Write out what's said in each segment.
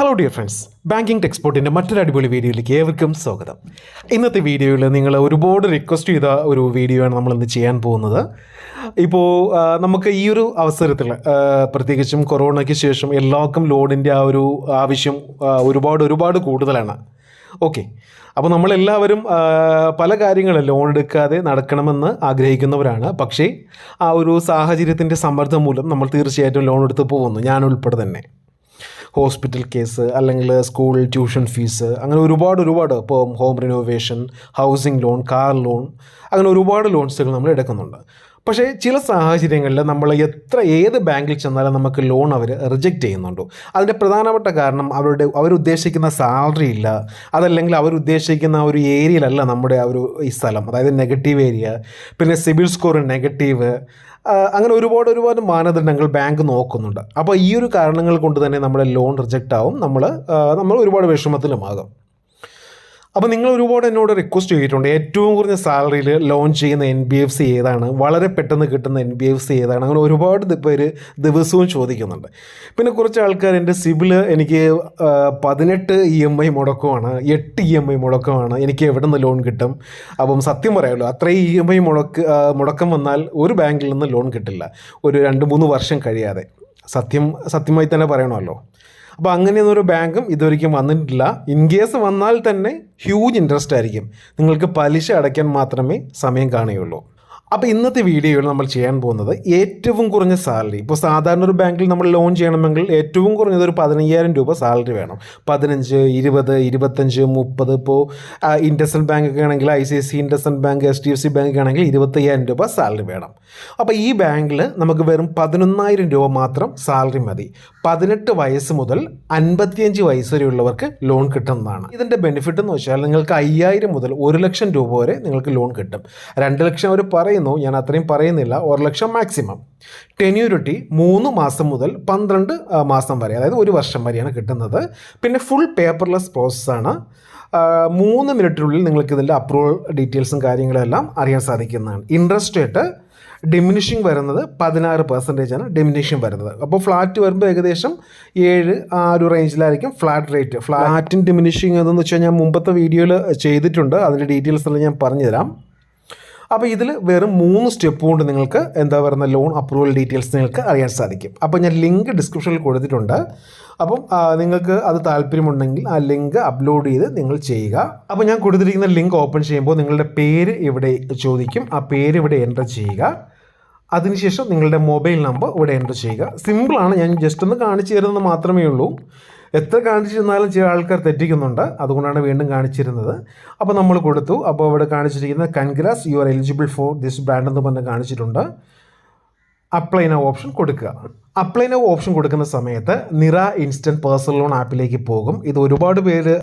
Hello dear friends, banking ടെക്സ്പോർട്ടിൻ്റെ മറ്റൊരു അടിപൊളി വീഡിയോയിലേക്ക് ഏവർക്കും സ്വാഗതം. ഇന്നത്തെ വീഡിയോയിൽ നിങ്ങൾ ഒരുപാട് റിക്വസ്റ്റ് ചെയ്ത ഒരു വീഡിയോ ആണ് നമ്മളിന്ന് ചെയ്യാൻ പോകുന്നത്. ഇപ്പോൾ നമുക്ക് ഈ ഒരു അവസരത്തിൽ പ്രത്യേകിച്ചും കൊറോണയ്ക്ക് ശേഷം എല്ലാവർക്കും ലോണിൻ്റെ ആ ഒരു ആവശ്യം ഒരുപാട് കൂടുതലാണ്. ഓക്കെ, അപ്പോൾ നമ്മളെല്ലാവരും പല കാര്യങ്ങളും ലോൺ എടുക്കാതെ നടക്കണമെന്ന് ആഗ്രഹിക്കുന്നവരാണ്. പക്ഷേ ആ ഒരു സാഹചര്യത്തിൻ്റെ സമ്മർദ്ദം മൂലം നമ്മൾ തീർച്ചയായിട്ടും ലോൺ എടുത്ത് പോകുന്നു, ഞാനുൾപ്പെടെ തന്നെ. ഹോസ്പിറ്റൽ കേസ്, അല്ലെങ്കിൽ സ്കൂൾ ട്യൂഷൻ ഫീസ്, അങ്ങനെ ഒരുപാട് ഇപ്പോൾ home renovation, housing loan, car loan, അങ്ങനെ ഒരുപാട് ലോൺസുകൾ നമ്മൾ എടുക്കുന്നുണ്ട്. പക്ഷേ ചില സാഹചര്യങ്ങളിൽ നമ്മൾ ഏത് ബാങ്കിൽ ചെന്നാലും നമുക്ക് ലോൺ അവർ റിജക്റ്റ് ചെയ്യുന്നുണ്ടോ? അതിൻ്റെ പ്രധാനപ്പെട്ട കാരണം അവരുദ്ദേശിക്കുന്ന സാലറി ഇല്ല, അതല്ലെങ്കിൽ അവരുദ്ദേശിക്കുന്ന ഒരു ഏരിയയിലല്ല നമ്മുടെ ഈ സ്ഥലം, അതായത് നെഗറ്റീവ് ഏരിയ, പിന്നെ സിബിൽ സ്കോർ നെഗറ്റീവ്, അങ്ങനെ ഒരുപാട് മാനദണ്ഡങ്ങൾ ബാങ്ക് നോക്കുന്നുണ്ട്. അപ്പോൾ ഈ ഒരു കാരണങ്ങൾ കൊണ്ട് തന്നെ നമ്മുടെ ലോൺ റിജക്റ്റ് ആവും, നമ്മൾ ഒരുപാട് വിഷമത്തിലുമാകും. അപ്പോൾ നിങ്ങൾ ഒരുപാട് എന്നോട് റിക്വസ്റ്റ് ചെയ്തിട്ടുണ്ട്, ഏറ്റവും കുറഞ്ഞ സാലറിയിൽ ലോൺ ചെയ്യുന്ന NBFC ഏതാണ്, വളരെ പെട്ടെന്ന് കിട്ടുന്ന NBFC ഏതാണ്, അങ്ങനെ ഒരുപാട് പേര് ദിവസവും ചോദിക്കുന്നുണ്ട്. പിന്നെ കുറച്ച് ആൾക്കാർ എൻ്റെ സിബിൽ എനിക്ക് 18 EMI മുടക്കമാണ്, 8 EMI മുടക്കമാണ്, എനിക്ക് എവിടെ നിന്ന് ലോൺ കിട്ടും? അപ്പം സത്യം പറയാമല്ലോ, അത്രയും EMI മുടക്കം വന്നാൽ ഒരു ബാങ്കിൽ നിന്ന് ലോൺ കിട്ടില്ല, ഒരു 2-3 വർഷം കഴിയാതെ. സത്യമായി തന്നെ പറയണമല്ലോ. അപ്പോൾ അങ്ങനെയൊന്നൊരു ബാങ്കും ഇതുവരെയ്ക്കും വന്നിട്ടില്ല. ഇൻ കേസ് വന്നാൽ തന്നെ ഹ്യൂജ് ഇൻട്രസ്റ്റ് ആയിരിക്കും, നിങ്ങൾക്ക് പലിശ അടയ്ക്കാൻ മാത്രമേ സമയം കാണുകയുള്ളൂ. അപ്പോൾ ഇന്നത്തെ വീഡിയോയിൽ നമ്മൾ ചെയ്യാൻ പോകുന്നത് ഏറ്റവും കുറഞ്ഞ സാലറി. ഇപ്പോൾ സാധാരണ ഒരു ബാങ്കിൽ നമ്മൾ ലോൺ ചെയ്യണമെങ്കിൽ ഏറ്റവും കുറഞ്ഞത് ഒരു 15,000 രൂപ സാലറി വേണം. 15, 20, 25, 30. ഇപ്പോൾ ഇൻഡസ്ഇൻഡ് ബാങ്ക് ഒക്കെ ആണെങ്കിൽ, ICICI IndusInd bank, HDFC bank ആണെങ്കിൽ 25,000 രൂപ സാലറി വേണം. അപ്പോൾ ഈ ബാങ്കിൽ നമുക്ക് വെറും 11,000 രൂപ മാത്രം സാലറി മതി. 18 വയസ്സ് മുതൽ 55 വയസ്സ് വരെയുള്ളവർക്ക് ലോൺ കിട്ടുന്നതാണ്. ഇതിൻ്റെ ബെനിഫിറ്റ് എന്ന് വെച്ചാൽ നിങ്ങൾക്ക് 5,000 മുതൽ 1 ലക്ഷം രൂപ വരെ നിങ്ങൾക്ക് ലോൺ കിട്ടും. 2 ലക്ഷം അവർ പറയുന്നു, ഞാൻ അത്രയും പറയുന്നില്ല, 1 ലക്ഷം മാക്സിമം. ടെന്യൂരിറ്റി 3 മാസം മുതൽ 12 മാസം വരെ, അതായത് 1 വർഷം വരെയാണ് കിട്ടുന്നത്. പിന്നെ ഫുൾ പേപ്പർലെസ് പ്രോസസ്സാണ്. 3 മിനിറ്റിനുള്ളിൽ നിങ്ങൾക്ക് ഇതിൻ്റെ അപ്രൂവൽ ഡീറ്റെയിൽസും കാര്യങ്ങളെല്ലാം അറിയാൻ സാധിക്കുന്നതാണ്. ഇൻട്രസ്റ്റ് റേറ്റ് ഡിമിനിഷിങ് വരുന്നത് 16% ഡിമിനിഷിങ് വരുന്നത്. അപ്പോൾ ഫ്ലാറ്റ് വരുമ്പോൾ ഏകദേശം 7 ആ ഒരു റേഞ്ചിലായിരിക്കും ഫ്ലാറ്റ് റേറ്റ്. ഫ്ലാറ്റിൻ ഡിമിനിഷിങ് അതെന്ന് വെച്ചാൽ ഞാൻ മുമ്പത്തെ വീഡിയോയിൽ ചെയ്തിട്ടുണ്ട്, അതിൻ്റെ ഡീറ്റെയിൽസ് എല്ലാം ഞാൻ പറഞ്ഞുതരാം. അപ്പോൾ ഇതിൽ വെറും 3 സ്റ്റെപ്പ് കൊണ്ട് നിങ്ങൾക്ക് ലോൺ അപ്രൂവൽ ഡീറ്റെയിൽസ് നിങ്ങൾക്ക് അറിയാൻ സാധിക്കും. അപ്പോൾ ഞാൻ ലിങ്ക് ഡിസ്ക്രിപ്ഷനിൽ കൊടുത്തിട്ടുണ്ട്. അപ്പം നിങ്ങൾക്ക് അത് താല്പര്യമുണ്ടെങ്കിൽ ആ ലിങ്ക് അപ്ലോഡ് ചെയ്ത് നിങ്ങൾ ചെയ്യുക. അപ്പോൾ ഞാൻ കൊടുത്തിരിക്കുന്ന ലിങ്ക് ഓപ്പൺ ചെയ്യുമ്പോൾ നിങ്ങളുടെ പേര് ഇവിടെ ചോദിക്കും, ആ പേര് ഇവിടെ എൻ്റർ ചെയ്യുക. അതിനുശേഷം നിങ്ങളുടെ മൊബൈൽ നമ്പർ ഇവിടെ എൻ്റർ ചെയ്യുക. സിമ്പിളാണ്, ഞാൻ ജസ്റ്റ് ഒന്ന് കാണിച്ചു തരുന്നത് മാത്രമേ ഉള്ളൂ. എത്ര കാണിച്ചിരുന്നാലും ചില ആൾക്കാർ തെറ്റിക്കുന്നുണ്ട്, അതുകൊണ്ടാണ് വീണ്ടും കാണിച്ചിരുന്നത്. അപ്പോൾ നമ്മൾ കൊടുത്തു. അപ്പോൾ ഇവിടെ കാണിച്ചിരിക്കുന്നത് congrats, you are eligible for this brand എന്ന് പറഞ്ഞ് കാണിച്ചിട്ടുണ്ട്. അപ്ലൈ നൗ ഓപ്ഷൻ കൊടുക്കുക. അപ്ലൈ നൗ ഓപ്ഷൻ കൊടുക്കുന്ന സമയത്ത് നിറ ഇൻസ്റ്റൻറ്റ് പേഴ്സണൽ ലോൺ ആപ്പിലേക്ക് പോകും. ഇത് ഒരുപാട് പേര്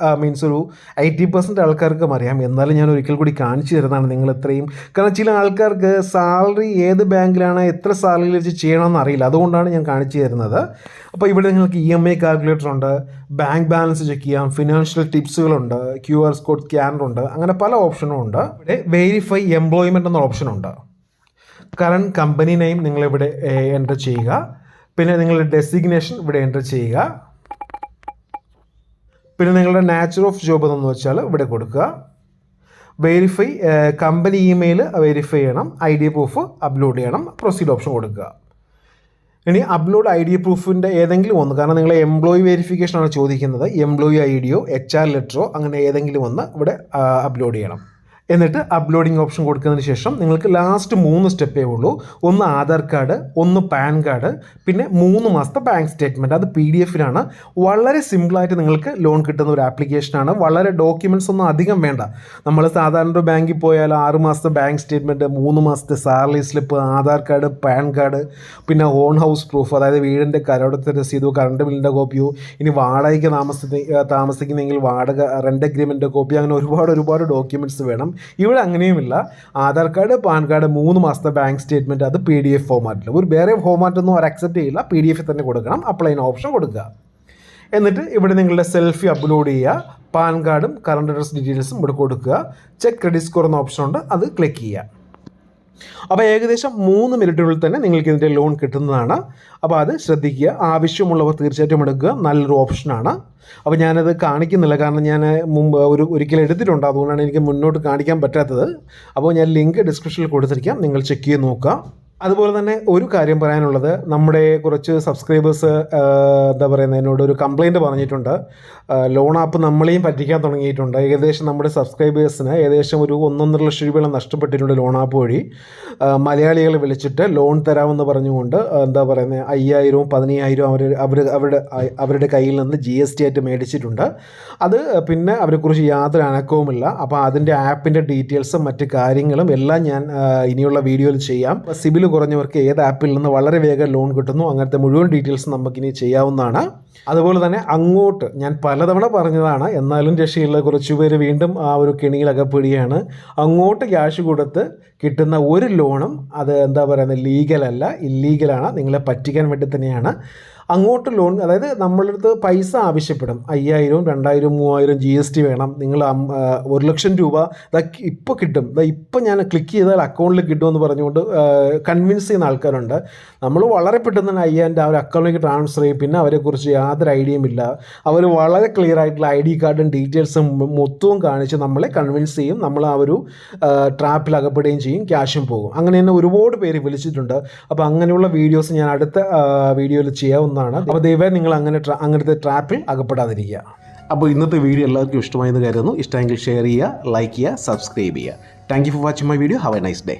ഒരു 80% ആൾക്കാർക്കും അറിയാം, എന്നാലും ഞാൻ ഒരിക്കൽ കൂടി കാണിച്ചു തരുന്നതാണ് നിങ്ങൾ ഇത്രയും. കാരണം ചില ആൾക്കാർക്ക് സാലറി ഏത് ബാങ്കിലാണ് എത്ര സാലറി വെച്ച് ചെയ്യണമെന്ന് അറിയില്ല, അതുകൊണ്ടാണ് ഞാൻ കാണിച്ചു തരുന്നത്. അപ്പോൾ ഇവിടെ നിങ്ങൾക്ക് EMI കാൽക്കുലേറ്റർ ഉണ്ട്, ബാങ്ക് ബാലൻസ് ചെക്ക് ചെയ്യാം, ഫിനാൻഷ്യൽ ടിപ്സുകളുണ്ട്, QR കോഡ് സ്കാനർ ഉണ്ട്, അങ്ങനെ പല ഓപ്ഷനും ഉണ്ട്. ഇവിടെ വെരിഫൈ എംപ്ലോയ്മെൻറ്റ് എന്ന ഓപ്ഷനുണ്ട്. കറണ്ട് കമ്പനി നെയിം നിങ്ങളിവിടെ എൻ്റർ ചെയ്യുക. പിന്നെ നിങ്ങളുടെ ഡെസിഗ്നേഷൻ ഇവിടെ എൻ്റർ ചെയ്യുക. പിന്നെ നിങ്ങളുടെ നാച്ചർ ഓഫ് ജോബ് എന്ന് വെച്ചാൽ ഇവിടെ കൊടുക്കുക. വെരിഫൈ കമ്പനി ഇമെയിൽ വെരിഫൈ ചെയ്യണം, ID പ്രൂഫ് അപ്ലോഡ് ചെയ്യണം, പ്രൊസീഡ് ഓപ്ഷൻ കൊടുക്കുക. ഇനി അപ്ലോഡ് ID പ്രൂഫിൻ്റെ ഏതെങ്കിലും ഒന്ന്, കാരണം നിങ്ങൾ എംപ്ലോയി വെരിഫിക്കേഷനാണ് ചോദിക്കുന്നത്, എംപ്ലോയി ID യോ HR ലെറ്ററോ അങ്ങനെ ഏതെങ്കിലും ഒന്ന് ഇവിടെ അപ്ലോഡ് ചെയ്യണം. എന്നിട്ട് അപ്ലോഡിംഗ് ഓപ്ഷൻ കൊടുക്കുന്നതിന് ശേഷം നിങ്ങൾക്ക് ലാസ്റ്റ് 3 സ്റ്റെപ്പേ ഉള്ളൂ. ഒന്ന് ആധാർ കാർഡ്, ഒന്ന് പാൻ കാർഡ്, പിന്നെ 3 മാസത്തെ ബാങ്ക് സ്റ്റേറ്റ്മെൻറ്റ്. അത് PDF-ലാണ്. വളരെ സിമ്പിളായിട്ട് നിങ്ങൾക്ക് ലോൺ കിട്ടുന്ന ഒരു ആപ്ലിക്കേഷനാണ്. വളരെ ഡോക്യുമെൻറ്റ്സ് ഒന്നും അധികം വേണ്ട. നമ്മൾ സാധാരണ ഒരു ബാങ്കിൽ പോയാൽ 6 മാസത്തെ ബാങ്ക് സ്റ്റേറ്റ്മെൻറ്റ്, 3 മാസത്തെ salary slip, Aadhaar card, pan card, പിന്നെ ഓൺ ഹൗസ് പ്രൂഫ്, അതായത് വീടിൻ്റെ കരടത്തെ രസീതോ കറണ്ട് ബില്ലിൻ്റെ കോപ്പിയോ, ഇനി വാടകയ്ക്ക് താമസിക്കുന്നെങ്കിൽ വാടക റെൻ്റ് അഗ്രിമെൻ്റ് കോപ്പി, അങ്ങനെ ഒരുപാട് ഡോക്യുമെൻറ്റ്സ് വേണം. ഇവിടെ അങ്ങനെയുമില്ല. ആധാർ കാർഡ്, പാൻ കാർഡ്, 3 മാസത്തെ ബാങ്ക് സ്റ്റേറ്റ്മെൻറ്റ്, അത് PDF ഫോമാറ്റിൽ. വേറെ ഫോമാറ്റൊന്നും അവർ അക്സെപ്റ്റ് ചെയ്യില്ല, PDF തന്നെ കൊടുക്കണം. അപ്ലൈ ഓപ്ഷൻ കൊടുക്കുക. എന്നിട്ട് ഇവിടെ നിങ്ങളുടെ സെൽഫി അപ്ലോഡ് ചെയ്യുക. പാൻ കാർഡും കറണ്ട് അഡ്രസ് ഡീറ്റെയിൽസും ഇവിടെ കൊടുക്കുക. ചെക്ക് ക്രെഡിറ്റ് സ്കോർ എന്ന ഓപ്ഷൻ ഉണ്ട്, അത് ക്ലിക്ക് ചെയ്യുക. അപ്പോൾ ഏകദേശം 3 മിനിറ്റിനുള്ളിൽ തന്നെ നിങ്ങൾക്ക് ഇതിൻ്റെ ലോൺ കിട്ടുന്നതാണ്. അപ്പോൾ അത് ശ്രദ്ധിക്കുക. ആവശ്യമുള്ളവർ തീർച്ചയായിട്ടും എടുക്കുക. നല്ലൊരു ഓപ്ഷനാണ്. അപ്പോൾ ഞാനത് കാണിക്കുന്നില്ല, കാരണം ഞാൻ മുമ്പ് ഒരിക്കലും എടുത്തിട്ടുണ്ട്, അതുകൊണ്ടാണ് എനിക്ക് മുന്നോട്ട് കാണിക്കാൻ പറ്റാത്തത്. അപ്പോൾ ഞാൻ ലിങ്ക് ഡിസ്ക്രിപ്ഷനിൽ കൊടുത്തിരിക്കാം, നിങ്ങൾ ചെക്ക് ചെയ്ത് നോക്കുക. അതുപോലെ തന്നെ ഒരു കാര്യം പറയാനുള്ളത്, നമ്മുടെ കുറച്ച് സബ്സ്ക്രൈബേഴ്സ് എന്താ പറയുന്നത്, എന്നോട് ഒരു കംപ്ലയിൻറ്റ് പറഞ്ഞിട്ടുണ്ട്. ലോൺ ആപ്പ് നമ്മളെയും പറ്റിക്കാൻ തുടങ്ങിയിട്ടുണ്ട്. ഏകദേശം നമ്മുടെ സബ്സ്ക്രൈബേഴ്സിന് ഏകദേശം ഒരു 1.5 ലക്ഷം രൂപയോളം നഷ്ടപ്പെട്ടിട്ടുണ്ട് ലോൺ ആപ്പ് വഴി. മലയാളികളെ വിളിച്ചിട്ട് ലോൺ തരാമെന്ന് പറഞ്ഞുകൊണ്ട് എന്താ പറയുന്നത് 5,000-ഉം 15,000 അവരുടെ കയ്യിൽ നിന്ന് GST ആയിട്ട് മേടിച്ചിട്ടുണ്ട്. അത് പിന്നെ അവരെക്കുറിച്ച് യാതൊരു അനക്കവുമില്ല. അപ്പോൾ അതിൻ്റെ ആപ്പിൻ്റെ ഡീറ്റെയിൽസും മറ്റ് കാര്യങ്ങളും എല്ലാം ഞാൻ ഇനിയുള്ള വീഡിയോയിൽ ചെയ്യാം. സിബിൽ കുറഞ്ഞവർക്ക് ഏത് ആപ്പിൽ നിന്ന് വളരെ വേഗം ലോൺ കിട്ടുന്നു, അങ്ങനത്തെ മുഴുവൻ ഡീറ്റെയിൽസ് നമുക്കിനി ചെയ്യാവുന്നതാണ്. അതുപോലെ തന്നെ അങ്ങോട്ട് ഞാൻ പലതവണ പറഞ്ഞതാണ്, എന്നാലും രക്ഷയില്ല, കുറച്ച് പേര് വീണ്ടും ആ ഒരു കെണിയിൽ അകപ്പെടുകയാണ്. അങ്ങോട്ട് ക്യാഷ് കൊടുത്ത് കിട്ടുന്ന ഒരു ലോണും അത് എന്താ പറയുന്നത് ലീഗലല്ല, ഇല്ലീഗലാണ്, നിങ്ങളെ പറ്റിക്കാൻ വേണ്ടി തന്നെയാണ്. അങ്ങോട്ട് ലോൺ, അതായത് നമ്മളുടെ അടുത്ത് പൈസ ആവശ്യപ്പെടും, 5,000, 2,000, 3,000 GST വേണം, നിങ്ങൾ 1 ലക്ഷം രൂപ ഇപ്പോൾ കിട്ടും, ഇപ്പോൾ ഞാൻ ക്ലിക്ക് ചെയ്താൽ അക്കൗണ്ടിൽ കിട്ടുമെന്ന് പറഞ്ഞുകൊണ്ട് കൺവിൻസ് ചെയ്യുന്ന ആൾക്കാരുണ്ട്. നമ്മൾ വളരെ പെട്ടെന്ന് തന്നെ 5,000 ആ ഒരു അക്കൗണ്ടിലേക്ക് ട്രാൻസ്ഫർ ചെയ്യും. പിന്നെ അവരെക്കുറിച്ച് യാതൊരു ഐഡിയയും ഇല്ല. അവർ വളരെ ക്ലിയർ ആയിട്ടുള്ള ID കാർഡും ഡീറ്റെയിൽസും മൊത്തവും കാണിച്ച് നമ്മളെ കൺവിൻസ് ചെയ്യും. നമ്മൾ ആ ഒരു ട്രാപ്പിൽ അകപ്പെടുകയും ചെയ്യും, ക്യാഷും പോകും. അങ്ങനെ തന്നെ ഒരുപാട് പേര് വിളിച്ചിട്ടുണ്ട്. അപ്പോൾ അങ്ങനെയുള്ള വീഡിയോസ് ഞാൻ അടുത്ത വീഡിയോയിൽ ചെയ്യാവുന്നതാണ്. അപ്പോൾ ദയവായി നിങ്ങൾ അങ്ങനത്തെ ട്രാപ്പിൽ അകപ്പെടാതിരിക്കുക. അപ്പോൾ ഇന്നത്തെ വീഡിയോ എല്ലാവർക്കും ഇഷ്ടമായെന്ന് കരുതുന്നു. ഇഷ്ടമെങ്കിൽ ഷെയർ ചെയ്യുക, ലൈക്ക് ചെയ്യുക, സബ്സ്ക്രൈബ് ചെയ്യുക. Thank you for watching my video. Have A nice day.